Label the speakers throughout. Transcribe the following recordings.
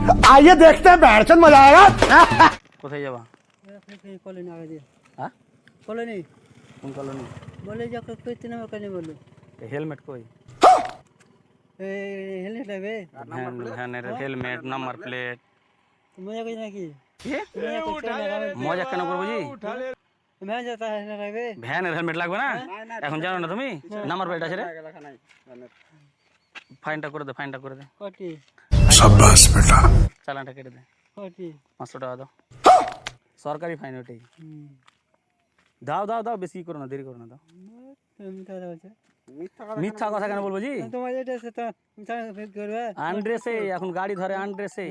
Speaker 1: आइए देखते हैं बैठचंद मजा आएगा।
Speaker 2: কোথায় যাবা?
Speaker 3: কলোনি আগে দিয়ে
Speaker 2: হ্যাঁ,
Speaker 3: কলোনি
Speaker 2: কোন কলোনি?
Speaker 3: বলে যে কইতে না কেন বললো
Speaker 2: হেলমেট কই?
Speaker 3: হেলমেট লাগবে
Speaker 2: ভ্যানের হেলমেট, নাম্বার প্লেট।
Speaker 3: মজা করি নাকি
Speaker 2: মজা কেন করবো জি?
Speaker 3: मैं जाता है ना লাগবে
Speaker 2: ভ্যানের হেলমেট লাগবে না? এখন জানো না তুমি? নাম্বার প্লেট আছে রে। ফাইনটা করে দে, ফাইনটা করে দে।
Speaker 3: কটি
Speaker 1: शाबाश बेटा।
Speaker 2: চালানটা কেটে দে,
Speaker 3: কটি
Speaker 2: 500 টাকা দাও। সরকারি ফাইন ওটাই। দাও দাও দাও, বেশি করো না, দেরি করো না, দাও।
Speaker 3: তুমি তো বলছো
Speaker 2: মিথ্যা কথা কেন বলবো জি?
Speaker 3: তোমার এটা আছে তো মিথ্যা করবে
Speaker 2: আনড্রেসে এখন গাড়ি ধরে, আনড্রেসে।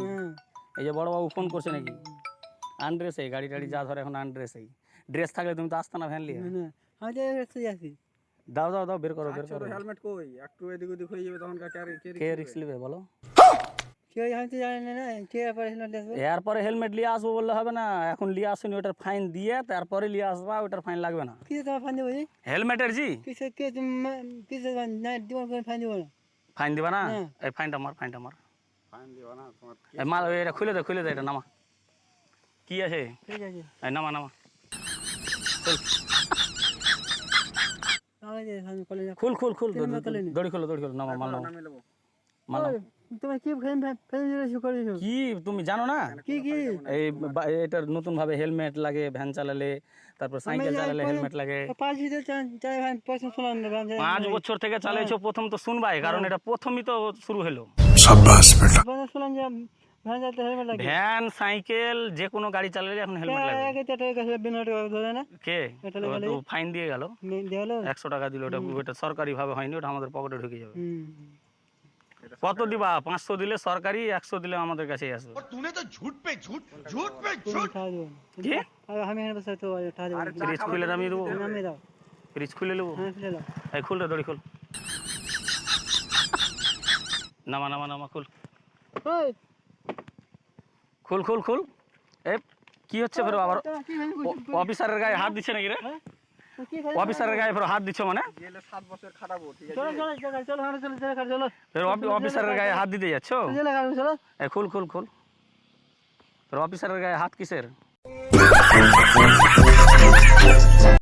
Speaker 2: এই যে বড় বাবু ফোন করছে নাকি? আনড্রেসে গাড়ি টাড়ি যা ধরে এখন আনড্রেসেই। ড্রেস থাকলে তুমি তো আসতে না ভ্যান লিয়ে।
Speaker 3: আমি তো রাস্তায় যাচ্ছি
Speaker 2: দাও দাও দাও, বের করো বের করো।
Speaker 4: হেলমেট কই? একটু এদিক ওদিক হয়ে যাবে তখন
Speaker 2: কে রিস্ক নেবে বলো?
Speaker 3: কেউ আমি তো জানি না কে পরে আসবে
Speaker 2: এরপরে হেলমেট নিয়ে আসবো বললে হবে না, এখন নিয়ে আসুনি, ওটার ফাইন দিয়ে তারপরে নিয়ে আসবা, ওটার ফাইন লাগবে না।
Speaker 3: কিসে তোমার ফাইন দেবো
Speaker 2: হেলমেটের জি
Speaker 3: কিসে কে তুমি কিসে না দিবার করে ফাইন দেবো না
Speaker 2: ফাইন দিবা না? এই ফাইনটা মার, ফাইনটা মার।
Speaker 4: ফাইন দিবা না তোমার?
Speaker 2: এই মাল এটা খুলে দে, খুলে দে, এটা নামা। কি আছে?
Speaker 3: ঠিক আছে
Speaker 2: এই নামা নামা,
Speaker 3: আগে যে আমি কলেজে
Speaker 2: খুল খুল খুল,
Speaker 3: তিনবার কলোনি।
Speaker 2: দড়ি খোলো, দড়ি খোলো, নামা মাল নামা
Speaker 4: নামে নেবো।
Speaker 2: মাল নামা।
Speaker 3: তোমার কি ফাইন ফাইন শুরু করেছো
Speaker 2: কি তুমি জানো না?
Speaker 3: কি কি
Speaker 2: এই এটার নতুন ভাবে হেলমেট লাগে ভ্যান চালালে, তারপর সাইকেল চালালে হেলমেট লাগে।
Speaker 3: 5 ভিতরে চাই ভাই পয়সা শোনান না
Speaker 2: 5 বছর থেকে চালাইছো, প্রথম তো শুনবাই, কারণ এটা প্রথমই তো শুরু হলো।
Speaker 1: शाबाश बेटा।
Speaker 3: পয়সা শোনান যে ভাই যাতে হেলমেট লাগে
Speaker 2: ভ্যান সাইকেল যে কোনো গাড়ি চালালে এখন হেলমেট লাগবে।
Speaker 3: আগে তো টাকা কাছে বিনা টাকা ধরে না
Speaker 2: কে?
Speaker 3: এটা
Speaker 2: ও তো ফাইন দিয়ে গেল,
Speaker 3: দেওয়ালো
Speaker 2: 100 টাকা দিল। ওটা সরকারি ভাবে হয়নি, ওটা আমাদের পকেটে ঢুকে যাবে।
Speaker 3: হুম
Speaker 2: কত দিবা? 500 দিলে সরকারি, 100 দিলে আমাদের কাছেই আসবে।
Speaker 3: তুমি খাওয়া দেবো
Speaker 2: কি?
Speaker 3: আর আমি এখানে বসে তো খাওয়া দেবো
Speaker 2: ফ্রিজ খুলে নামিয়ে দেবো,
Speaker 3: নামে দাও
Speaker 2: ফ্রিজ খুলে নেবো।
Speaker 3: হ্যাঁ ফেলে দাও
Speaker 2: এই খুল রে, দড়ি খুল, নামা নামা নামা, খুল
Speaker 3: ওই
Speaker 2: খুল খুল খুল। এ কি হচ্ছে ফের আবার?
Speaker 3: কি খালি
Speaker 2: অফিসারের গায়ে হাত দিচ্ছে নাকি রে?
Speaker 3: কি খালি
Speaker 2: অফিসারের গায়ে ফের হাত দিচ্ছে মানে?
Speaker 4: গেলে 7 বছর খাটাবো, ঠিক আছে?
Speaker 3: চলো চলো চলো চলো আমরা চলো চলো চলো
Speaker 2: ফের অফিসারের গায়ে হাত দিতে যাচ্ছ?
Speaker 3: চলো চলো
Speaker 2: এই খুল খুল খুল। তোর অফিসারের গায়ে হাত কিসের?